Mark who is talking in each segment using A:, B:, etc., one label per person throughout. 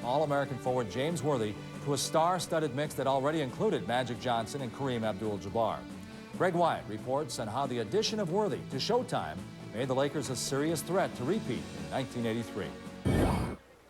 A: All-American forward James Worthy to a star-studded mix that already included Magic Johnson and Kareem Abdul-Jabbar. Greg Wyatt reports on how the addition of Worthy to Showtime made the Lakers a serious threat to repeat in 1983.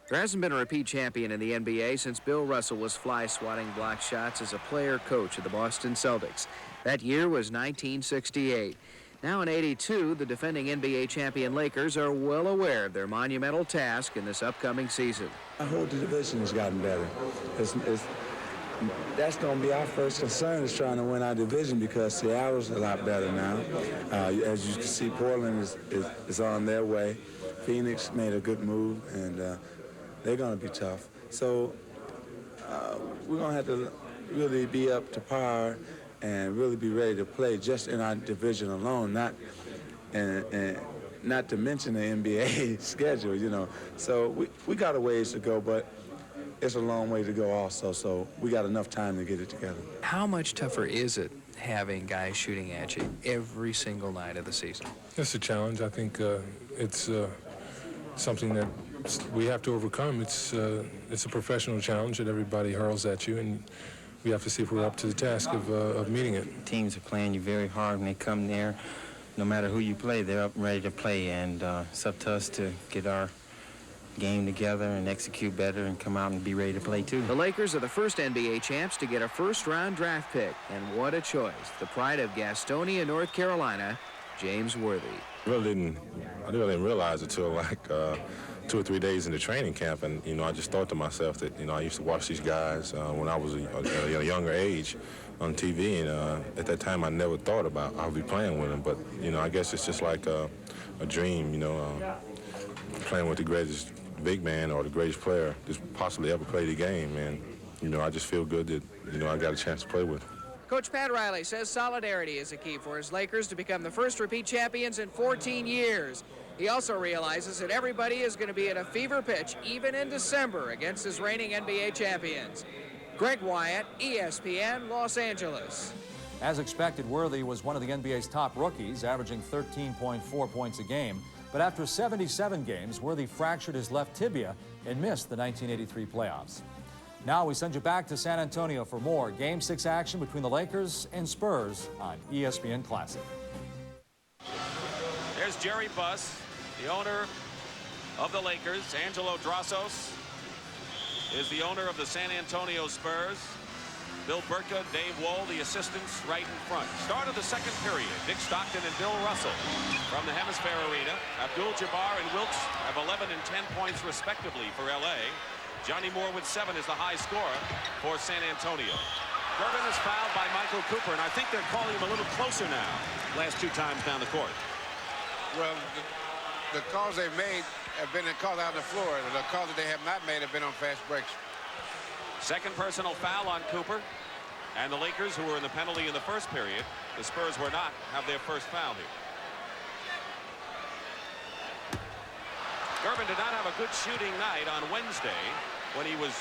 B: There hasn't been a repeat champion in the NBA since Bill Russell was fly-swatting block shots as a player-coach of the Boston Celtics. That year was 1968. Now in '82, the defending NBA champion Lakers are well aware of their monumental task in this upcoming season.
C: I hope the division has gotten better. That's going to be our first concern, is trying to win our division, because Seattle's a lot better now. As you can see, Portland is on their way. Phoenix made a good move, and they're going to be tough. So we're going to have to really be up to par and really be ready to play just in our division alone, not to mention the NBA schedule, you know. So we got a ways to go, but it's a long way to go also, so we got enough time to get it together.
B: How much tougher is it having guys shooting at you every single night of the season?
D: It's a challenge. I think it's something that we have to overcome. It's a professional challenge that everybody hurls at you, and we have to see if we're up to the task of meeting it.
E: Teams are playing you very hard when they come there. No matter who you play, they're up and ready to play, and it's up to us to get our game together and execute better and come out and be ready to play too.
B: The Lakers are the first NBA champs to get a first-round draft pick, and what a choice. The pride of Gastonia, North Carolina, James Worthy.
F: I really didn't realize it until like 2 or 3 days in the training camp, and I just thought to myself that I used to watch these guys when I was a younger age on TV, and at that time I never thought about I'll be playing with them. But I guess it's just like a dream, playing with the greatest big man or the greatest player that's possibly ever played the game, and I just feel good that I got a chance to play with him.
B: Coach Pat Riley says solidarity is a key for his Lakers to become the first repeat champions in 14 years. He also realizes that everybody is going to be at a fever pitch even in December against his reigning NBA champions. Greg Wyatt, ESPN, Los Angeles.
A: As expected, Worthy was one of the NBA's top rookies, averaging 13.4 points a game. But after 77 games, Worthy fractured his left tibia and missed the 1983 playoffs. Now we send you back to San Antonio for more Game 6 action between the Lakers and Spurs on ESPN Classic.
G: There's Jerry Buss, the owner of the Lakers. Angelo Drossos is the owner of the San Antonio Spurs. Bill Burka, Dave Wohl, the assistants right in front. Start of the second period. Dick Stockton and Bill Russell from the Hemisphere Arena. Abdul-Jabbar and Wilkes have 11 and 10 points respectively for L.A. Johnny Moore with 7 is the high scorer for San Antonio. Gervin is fouled by Michael Cooper, and I think they're calling him a little closer now. Last 2 times down the court.
H: Well, the calls they've made have been called out on the floor. The calls that they have not made have been on fast breaks.
G: Second personal foul on Cooper. And the Lakers, who were in the penalty in the first period, the Spurs were not, have their first foul here. Gervin did not have a good shooting night on Wednesday when he was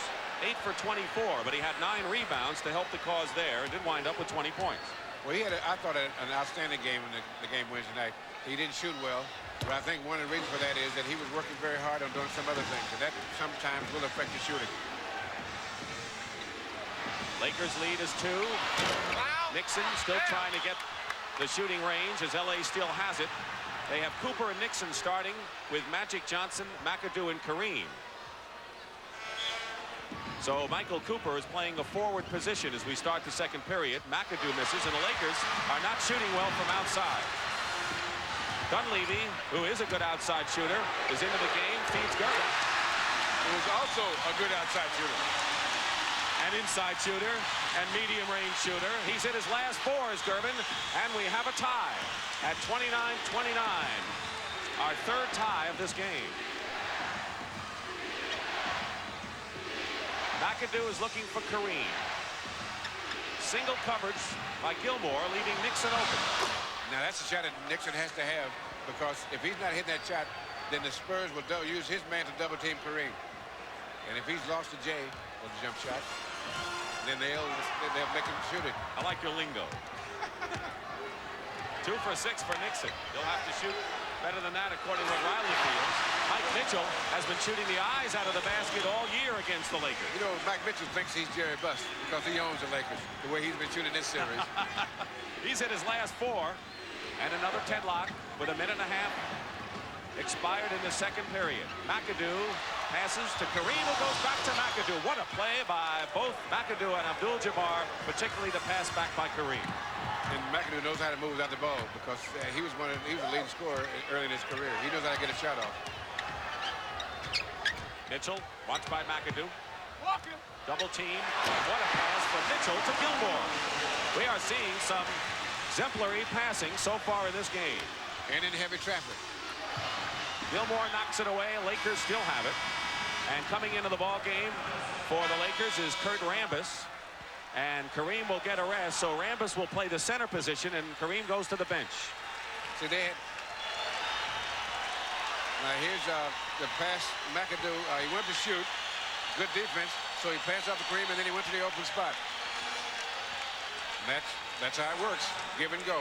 G: 8 for 24, but he had 9 rebounds to help the cause there and did wind up with 20 points.
H: Well, he had, I thought, an outstanding game in the game Wednesday night. He didn't shoot well, but I think one of the reasons for that is that he was working very hard on doing some other things, and that sometimes will affect the shooting.
G: Lakers lead is 2. Nixon still trying to get the shooting range as LA still has it. They have Cooper and Nixon starting with Magic Johnson, McAdoo, and Kareem. So Michael Cooper is playing a forward position as we start the second period. McAdoo misses, and the Lakers are not shooting well from outside. Dunleavy, who is a good outside shooter, is into the game, feeds Gervin.
H: He was also a good outside shooter.
G: An inside shooter and medium range shooter. He's hit his last 4 as Gervin, and we have a tie at 29-29. Our third tie of this game. McAdoo is looking for Kareem. Single coverage by Gilmore, leaving Nixon open.
H: Now that's a shot that Nixon has to have, because if he's not hitting that shot, then the Spurs will use his man to double team Kareem. And if he's lost to Jay on the jump shot, then they'll make him shoot it.
G: I like your lingo. 2 for 6 for Nixon. He'll have to shoot Better than that, according to what Riley feels. Mike Mitchell has been shooting the eyes out of the basket all year against the Lakers.
H: You know, Mike Mitchell thinks he's Jerry Buss because he owns the Lakers, the way he's been shooting this series.
G: He's hit his last 4, and another 10-lock with a minute and a half expired in the second period. McAdoo passes to Kareem, who goes back to McAdoo. What a play by both McAdoo and Abdul-Jabbar, particularly the pass back by Kareem.
H: And McAdoo knows how to move without the ball because he was a leading scorer early in his career. He knows how to get a shot off.
G: Mitchell, watched by McAdoo. Double team. What a pass from Mitchell to Gilmore. We are seeing some exemplary passing so far in this game.
H: And in heavy traffic.
G: Gilmore knocks it away. Lakers still have it. And coming into the ball game for the Lakers is Kurt Rambis. And Kareem will get a rest, so Rambis will play the center position, and Kareem goes to the bench.
H: See, now here's the pass. McAdoo, he went to shoot. Good defense, so he passed off to Kareem, and then he went to the open spot. And that's how it works. Give and go.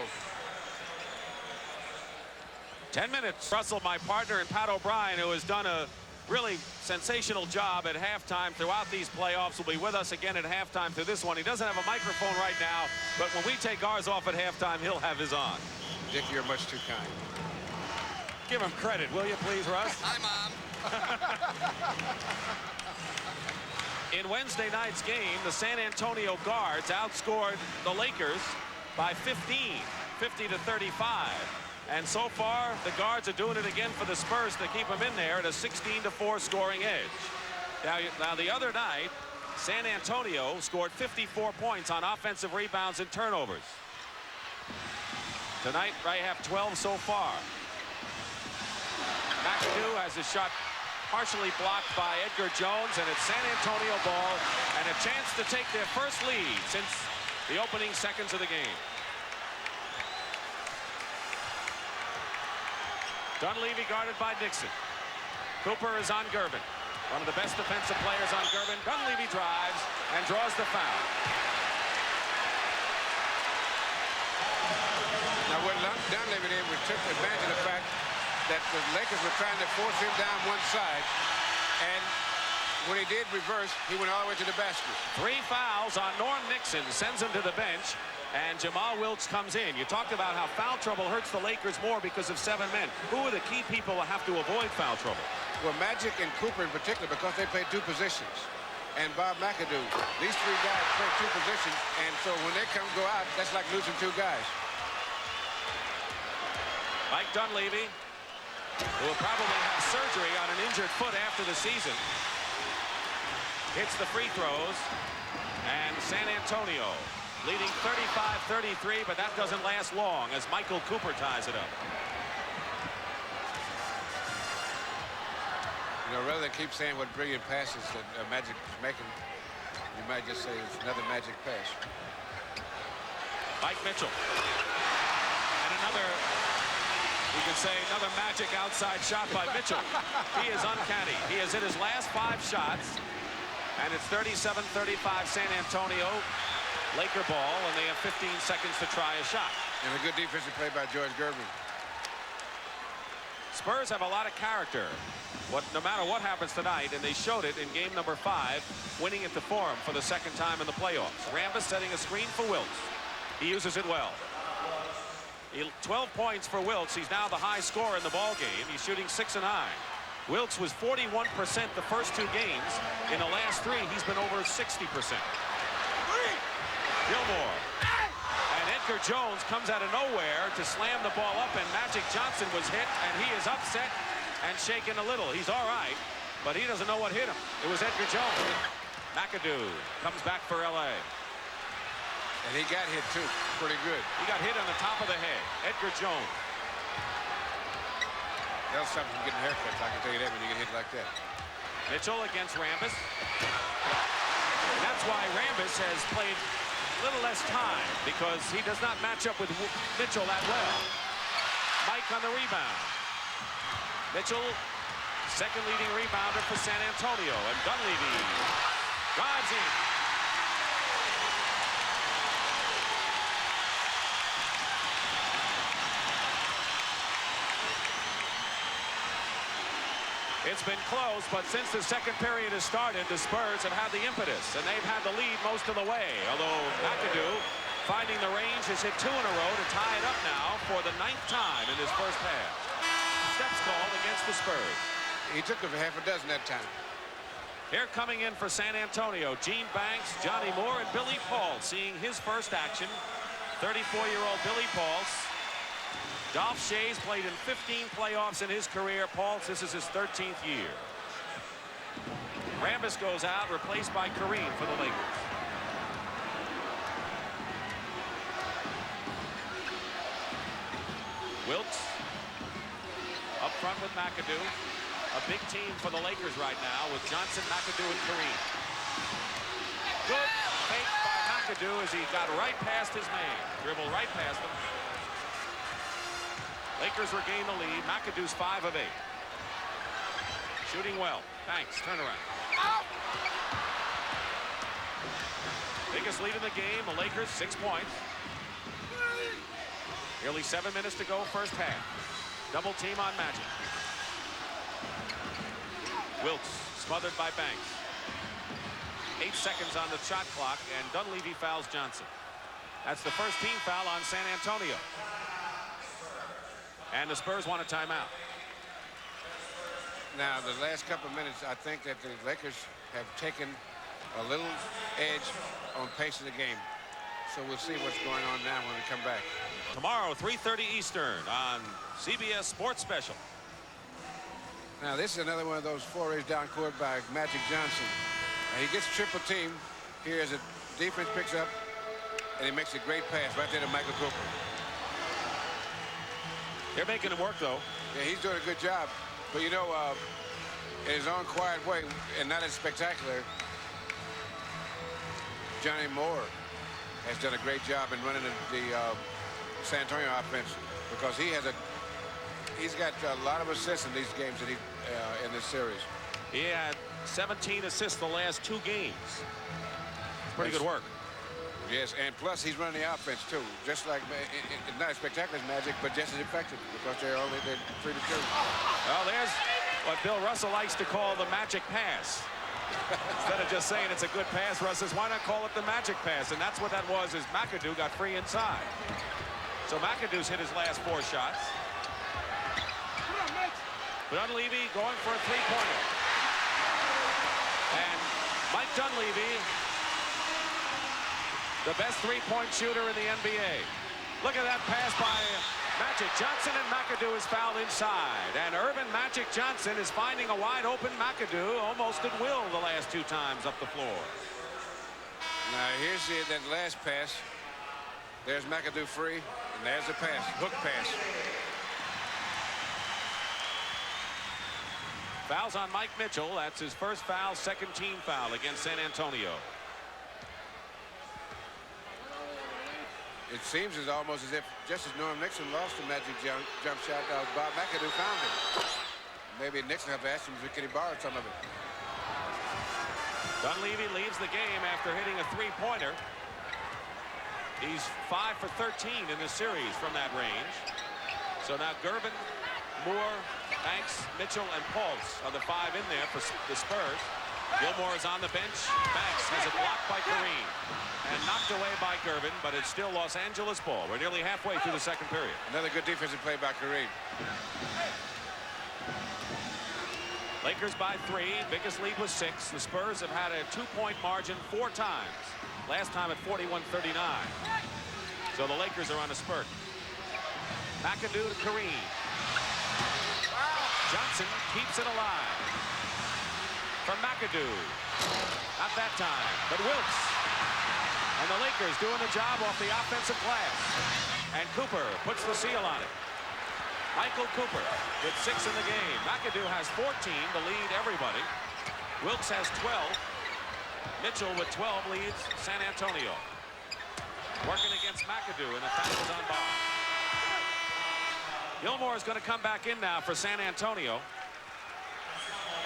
G: 10 minutes. Russell, my partner, and Pat O'Brien, who has done a really sensational job at halftime throughout these playoffs, will be with us again at halftime through this one. He doesn't have a microphone right now, but when we take ours off at halftime, he'll have his on.
H: Dick, you're much too kind.
G: Give him credit, will you please, Russ?
I: Hi, Mom.
G: In Wednesday night's game, the San Antonio Guards outscored the Lakers by 15, 50-35. And so far, the Guards are doing it again for the Spurs to keep them in there at a 16-4 scoring edge. Now the other night, San Antonio scored 54 points on offensive rebounds and turnovers. Tonight, they have 12 so far. McAdoo has his shot partially blocked by Edgar Jones, and it's San Antonio ball and a chance to take their first lead since the opening seconds of the game. Dunleavy guarded by Dixon. Cooper is on Gervin. One of the best defensive players on Gervin. Dunleavy drives and draws the foul.
H: Now what Dunleavy did was took advantage of the fact that the Lakers were trying to force him down one side, and when he did reverse, he went all the way to the basket.
G: 3 fouls on Norm Nixon, sends him to the bench, and Jamal Wilkes comes in. You talked about how foul trouble hurts the Lakers more because of 7 men. Who are the key people that have to avoid foul trouble?
H: Well, Magic and Cooper in particular, because they play 2 positions. And Bob McAdoo. These 3 guys play 2 positions, and so when they go out, that's like losing 2 guys.
G: Mike Dunleavy, who will probably have surgery on an injured foot after the season, hits the free throws, and San Antonio leading 35-33, but that doesn't last long as Michael Cooper ties it up.
H: You know, rather than keep saying what brilliant passes that Magic is making, you might just say it's another Magic pass.
G: Mike Mitchell. And another, you could say, another Magic outside shot by Mitchell. He is uncanny. He has hit his last 5 shots, and it's 37-35 San Antonio. Laker ball, and they have 15 seconds to try a shot.
H: And a good defensive play by George Gervin.
G: Spurs have a lot of character. No matter what happens tonight, and they showed it in game number 5, winning at the Forum for the 2nd time in the playoffs. Rambis setting a screen for Wilkes. He uses it well. 12 points for Wilkes. He's now the high scorer in the ball game. He's shooting 6 of 9. Wilkes was 41% the first 2 games. In the last 3, he's been over 60%. Gilmore. And Edgar Jones comes out of nowhere to slam the ball up, and Magic Johnson was hit, and he is upset and shaken a little. He's all right, but he doesn't know what hit him. It was Edgar Jones. McAdoo comes back for L.A.
H: And he got hit, too. Pretty good.
G: He got hit on the top of the head. Edgar Jones.
H: That's something from getting haircuts. I can tell you that when you get hit like that.
G: Mitchell against Rambis. And that's why Rambis has played a little less time, because he does not match up with Mitchell that well. Mike on the rebound. Mitchell, second leading rebounder for San Antonio, and Dunleavy drives in. It's been close, but since the second period has started, the Spurs have had the impetus, and they've had the lead most of the way. Although McAdoo, finding the range, has hit 2 in a row to tie it up now for the 9th time in this first half. Steps called against the Spurs.
H: He took a half a dozen that time.
G: Here coming in for San Antonio, Gene Banks, Johnny Moore, and Billy Paul seeing his first action. 34-year-old Billy Pauls. Dolph Shays played in 15 playoffs in his career. Pauls, this is his 13th year. Rambis goes out, replaced by Kareem for the Lakers. Wilkes up front with McAdoo. A big team for the Lakers right now with Johnson, McAdoo, and Kareem. Good fake by McAdoo as he got right past his man. Dribbled right past him. Lakers regain the lead. McAdoo's 5 of 8. Shooting well. Thanks. Turnaround. Biggest lead in the game. The Lakers 6 points. Nearly 7 minutes to go first half. Double team on Magic. Wilkes smothered by Banks. 8 seconds on the shot clock, and Dunleavy fouls Johnson. That's the first team foul on San Antonio. And the Spurs want a timeout.
H: Now, the last couple of minutes, I think that the Lakers have taken a little edge on pace of the game. So we'll see what's going on now when we come back.
G: Tomorrow, 3:30 Eastern on CBS Sports Special.
H: Now, this is another one of those forays down court by Magic Johnson. And he gets triple team here as the defense picks up, and he makes a great pass right there to Michael Cooper.
G: They're making him work, though.
H: Yeah, he's doing a good job. But, you know, in his own quiet way, and not as spectacular, Johnny Moore has done a great job in running the San Antonio offense, because he's got a lot of assists in these games that in this series.
G: He had 17 assists the last 2 games. Pretty good work.
H: Yes, and plus he's running the offense too, just like not as spectacular as Magic, but just as effective, because they're 3 to 2.
G: Well, there's what Bill Russell likes to call the magic pass. Instead of just saying it's a good pass, Russ says, why not call it the magic pass? And that's what that was, is McAdoo got free inside. So McAdoo's hit his last 4 shots. Dunleavy going for a 3-pointer. And Mike Dunleavy, the best 3-point shooter in the NBA. Look at that pass by Magic Johnson, and McAdoo is fouled inside. And Urban Magic Johnson is finding a wide open McAdoo almost at will the last 2 times up the floor.
H: Now here's that last pass. There's McAdoo free, and there's the pass, hook pass.
G: Fouls on Mike Mitchell. That's his first foul, second team foul against San Antonio.
H: It seems almost as if, just as Norm Nixon lost the Magic jump shot, Bob McAdoo found it. Maybe Nixon have asked him, can he borrow some of it?
G: Dunleavy leaves the game after hitting a 3-pointer. He's 5 for 13 in this series from that range. So now Gervin, Moore, Banks, Mitchell, and Pauls are the 5 in there for the Spurs. Gilmore is on the bench. Banks has it blocked by Kareem and knocked away by Gervin, but it's still Los Angeles ball. We're nearly halfway through the second period.
H: Another good defensive play by Kareem.
G: Lakers by 3. Biggest lead was 6. The Spurs have had a 2-point margin 4 times. Last time at 41-39. So the Lakers are on a spurt. McAdoo to Kareem. Johnson keeps it alive. From McAdoo. Not that time, but Wilkes. And the Lakers doing the job off the offensive glass. And Cooper puts the seal on it. Michael Cooper with 6 in the game. McAdoo has 14 to lead everybody. Wilkes has 12. Mitchell with 12 leads San Antonio. Working against McAdoo, and the foul is on Bob. Gilmore is going to come back in now for San Antonio.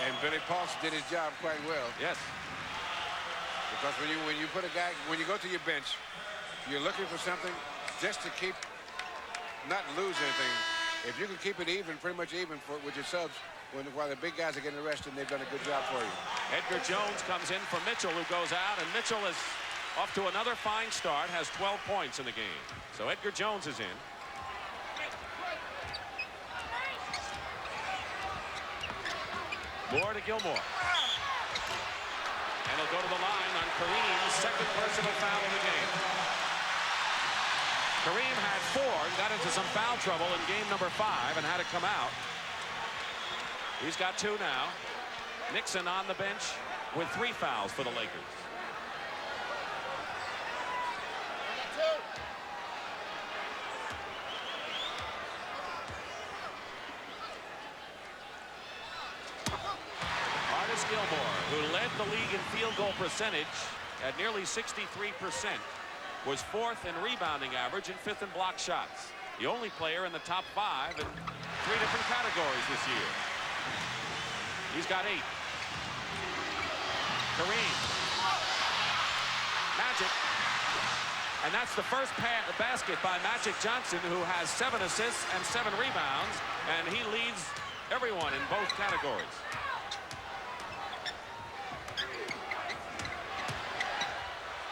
H: And Billy Paulson did his job quite well.
G: Yes.
H: Because when you put a guy, when you go to your bench, you're looking for something just to not lose anything. If you can keep it even, pretty much even with your subs, while the big guys are getting arrested, and they've done a good job for you.
G: Edgar Jones comes in for Mitchell, who goes out, and Mitchell is off to another fine start, has 12 points in the game. So Edgar Jones is in. Moore to Gilmore. And he'll go to the line on Kareem's second personal foul of the game. Kareem had 4, got into some foul trouble in game number 5 and had to come out. He's got 2 now. Nixon on the bench with 3 fouls for the Lakers. Gilmore, who led the league in field goal percentage at nearly 63%, was 4th in rebounding average and 5th in block shots. The only player in the top 5 in 3 different categories this year. He's got 8. Kareem. Magic. And that's the first basket by Magic Johnson, who has 7 assists and 7 rebounds, and he leads everyone in both categories.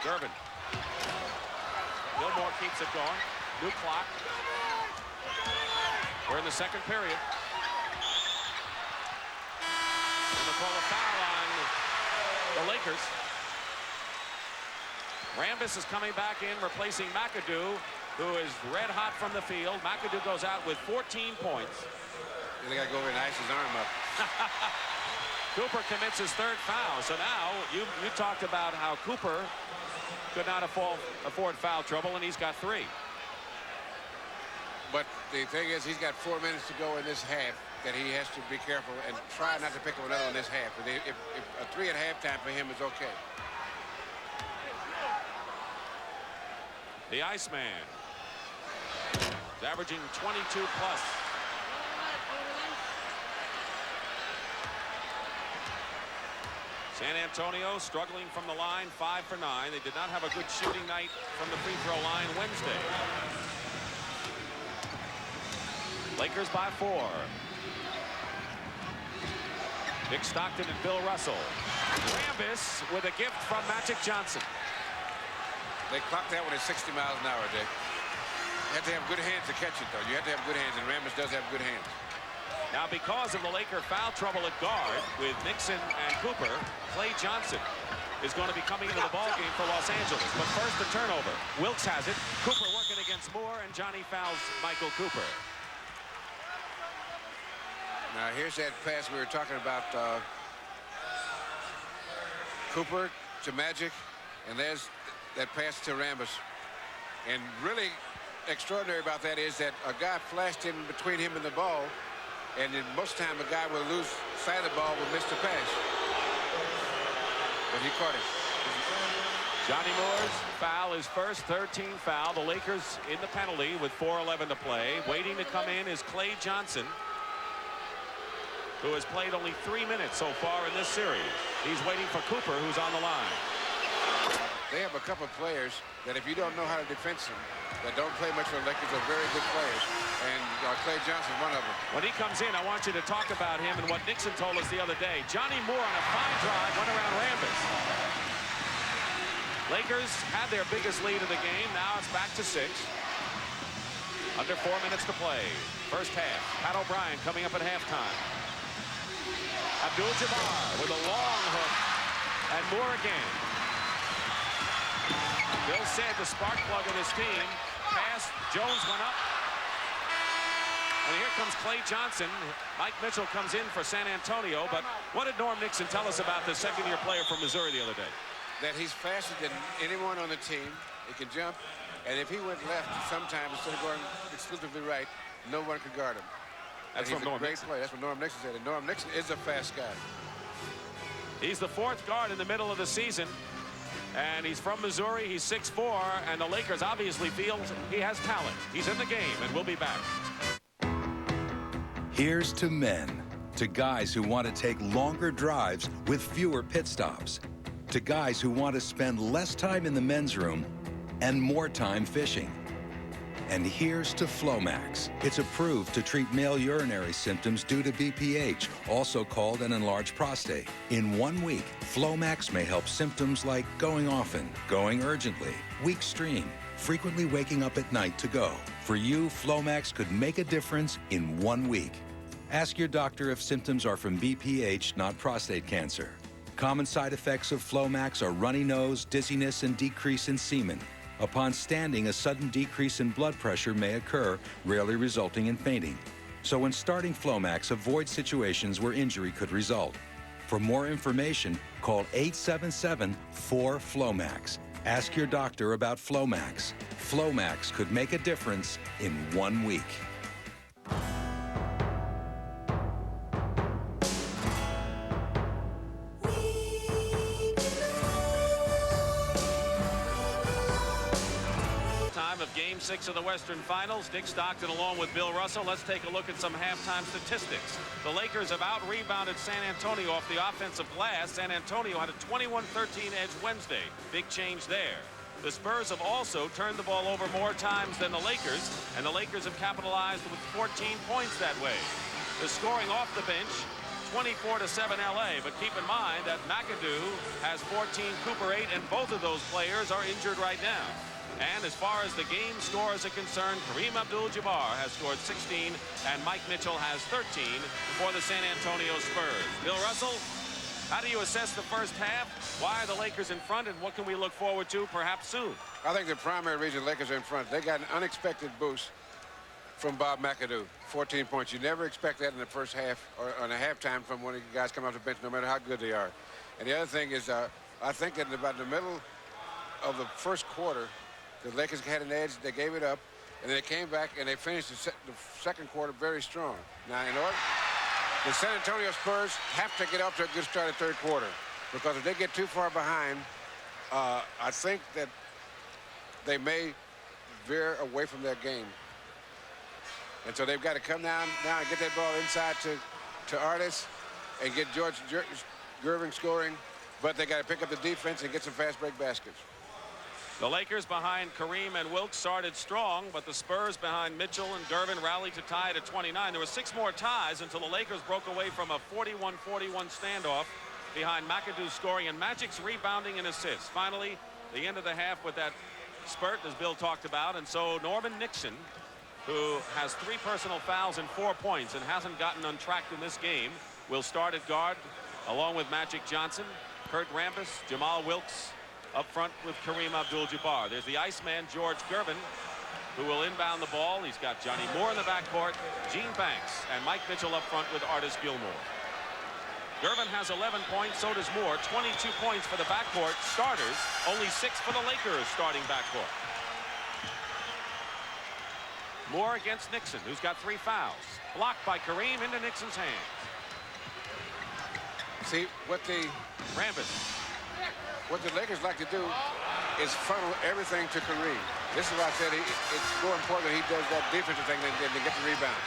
G: Durbin. Gilmore keeps it going. New clock. We're in the second period. And they call a foul on the Lakers. Rambis is coming back in, replacing McAdoo, who is red hot from the field. McAdoo goes out with 14 points.
H: They got to go over and ice his arm up.
G: Cooper commits his 3rd foul. So now you talked about how Cooper could not afford foul trouble, and he's got 3.
H: But the thing is, he's got 4 minutes to go in this half that he has to be careful and try not to pick up another one this half. If a 3 at halftime for him is okay.
G: The Iceman is averaging 22 plus. San Antonio struggling from the line, 5 for 9. They did not have a good shooting night from the free throw line Wednesday. Lakers by 4. Dick Stockton and Bill Russell. Rambis with a gift from Magic Johnson.
H: They clocked that one at 60 miles an hour, Dick. You have to have good hands to catch it, though. You have to have good hands, and Rambis does have good hands.
G: Now, because of the Laker foul trouble at guard with Nixon and Cooper, Clay Johnson is going to be coming into the ballgame for Los Angeles. But first, the turnover. Wilkes has it. Cooper working against Moore, and Johnny fouls Michael Cooper.
H: Now, here's that pass we were talking about. Cooper to Magic, and there's that pass to Rambis. And really extraordinary about that is that a guy flashed in between him and the ball, and then most of the time a guy will lose sight of the ball, will miss the pass. But he caught it.
G: Johnny Moore's foul is first, 13th foul. The Lakers in the penalty with 4:11 to play. Waiting to come in is Clay Johnson, who has played only 3 minutes so far in this series. He's waiting for Cooper, who's on the line.
H: They have a couple of players that if you don't know how to defend them, that don't play much for the Lakers, are very good players. And Clay Johnson's one of them.
G: When he comes in, I want you to talk about him and what Nixon told us the other day. Johnny Moore on a fine drive went around Rambis. Lakers had their biggest lead of the game. Now it's back to 6. Under 4 minutes to play. First half. Pat O'Brien coming up at halftime. Abdul-Jabbar with a long hook. And Moore again. Bill said the spark plug of his team. Pass. Jones went up. And here comes Clay Johnson. Mike Mitchell comes in for San Antonio. But what did Norm Nixon tell us about the second-year player from Missouri the other day?
H: That he's faster than anyone on the team. He can jump. And if he went left sometimes instead of going exclusively right, no one could guard him.
G: That's
H: he's
G: from Norm
H: a great
G: Nixon.
H: player. That's what Norm Nixon said. And Norm Nixon is a fast guy.
G: He's the 4th guard in the middle of the season. And he's from Missouri. He's 6'4", and the Lakers obviously feel he has talent. He's in the game, and we'll be back.
I: Here's to men, to guys who want to take longer drives with fewer pit stops, to guys who want to spend less time in the men's room and more time fishing. And here's to Flomax. It's approved to treat male urinary symptoms due to BPH, also called an enlarged prostate. In 1 week, Flomax may help symptoms like going often, going urgently, weak stream, frequently waking up at night to go. For you, Flomax could make a difference in 1 week. Ask your doctor if symptoms are from BPH, not prostate cancer. Common side effects of Flomax are runny nose, dizziness, and decrease in semen. Upon standing, a sudden decrease in blood pressure may occur, rarely resulting in fainting. So when starting Flomax, avoid situations where injury could result. For more information, call 877-4FLOMAX. Ask your doctor about Flomax. Flomax could make a difference in 1 week.
G: Game 6 of the Western Finals. Dick Stockton along with Bill Russell. Let's take a look at some halftime statistics. The Lakers have out-rebounded San Antonio off the offensive glass. San Antonio had a 21-13 edge Wednesday. Big change there. The Spurs have also turned the ball over more times than the Lakers, and the Lakers have capitalized with 14 points that way. The scoring off the bench, 24-7 LA, but keep in mind that McAdoo has 14, Cooper 8, and both of those players are injured right now. And as far as the game scores are concerned, Kareem Abdul-Jabbar has scored 16 and Mike Mitchell has 13 for the San Antonio Spurs. Bill Russell, how do you assess the first half? Why are the Lakers in front, and what can we look forward to perhaps soon?
H: I think the primary reason the Lakers are in front, they got an unexpected boost from Bob McAdoo. 14 points. You never expect that in the first half or on a halftime from one of you guys come off the bench, no matter how good they are. And the other thing is, I think that about the middle of the first quarter, the Lakers had an edge, they gave it up, and then they came back and they finished the second quarter very strong. Now, in order, the San Antonio Spurs have to get off to a good start at third quarter, because if they get too far behind, I think that they may veer away from their game. And so they've got to come down now and get that ball inside to Artis and get George Gervin scoring, but they got to pick up the defense and get some fast break baskets.
G: The Lakers behind Kareem and Wilkes started strong, but the Spurs behind Mitchell and Gervin rallied to tie it at 29. There were 6 more ties until the Lakers broke away from a 41-41 standoff behind McAdoo scoring and Magic's rebounding and assists. Finally, the end of the half with that spurt, as Bill talked about, and so Norman Nixon, who has 3 personal fouls and 4 points and hasn't gotten untracked in this game, will start at guard along with Magic Johnson, Kurt Rambis, Jamal Wilkes, up front with Kareem Abdul-Jabbar. There's the Iceman, George Gervin, who will inbound the ball. He's got Johnny Moore in the backcourt, Gene Banks, and Mike Mitchell up front with Artis Gilmore. Gervin has 11 points, so does Moore. 22 points for the backcourt starters, only 6 for the Lakers starting backcourt. Moore against Nixon, who's got 3 fouls. Blocked by Kareem into Nixon's hands.
H: See, what the Lakers like to do is funnel everything to Kareem. This is why I said it's more important that he does that defensive thing than to get the rebounds.